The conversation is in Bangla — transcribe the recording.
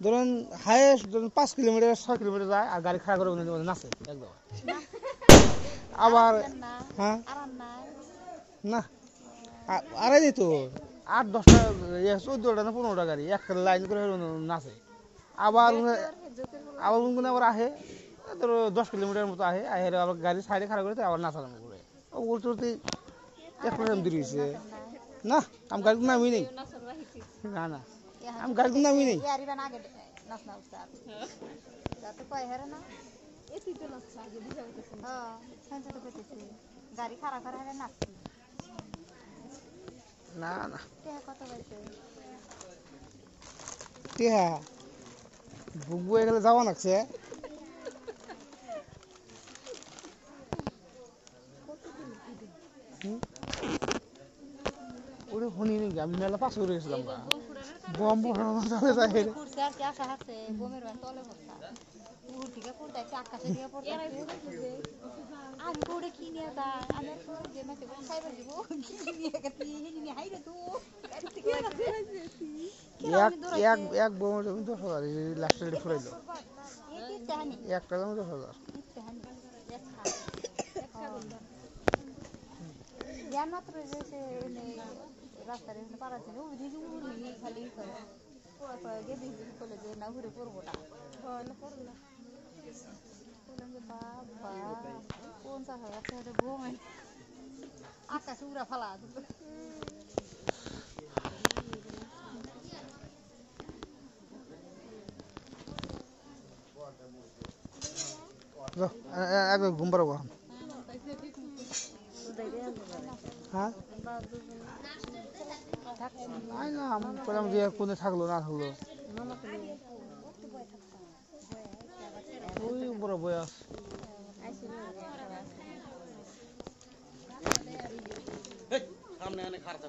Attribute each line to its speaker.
Speaker 1: ধরুন হাইয়েস্ট ধরুন 5 কিলোমিটার 6 কিলোমিটার যায় আর গাড়ি খাড়া করে নাচে একদম। আবার হ্যাঁ না আড়াই দিত 8-10টা 14টা না 15টা গাড়ি একটা লাইন করে নাচে। আবার আবার কোন আবার আহে ধরো 10 কিলোমিটার মতো আহে আবার গাড়ি সাইডে খাড়া করে আবার নাচা নামা করে উল্টি এক দিন হয়েছে। না আমি গাড়ি নামি নেই, না না আমি গাড়ি নামি নেই। না না টিহা বুক বয়ে গেলে যাওয়া লাগছে। ওরে শুনি নাকি আমি মেলা পাশে উড়ে গেছিলাম বম পড়ানো যায়। এক বোমের জমি 10,000 লাস্টে রেটে ফুরাইলো একটা জমি 10,000। রাস্তার পাড়া ছিল খালি না ঘুরে পড়বোটা কোন চাষা ঘুমাই আকাশে উড়া ফালা একবার ঘুম পারবো। হ্যাঁ না আমি যে কোনে থাকলো না থাকলো ওই বড় বয়স সামনে খারাপ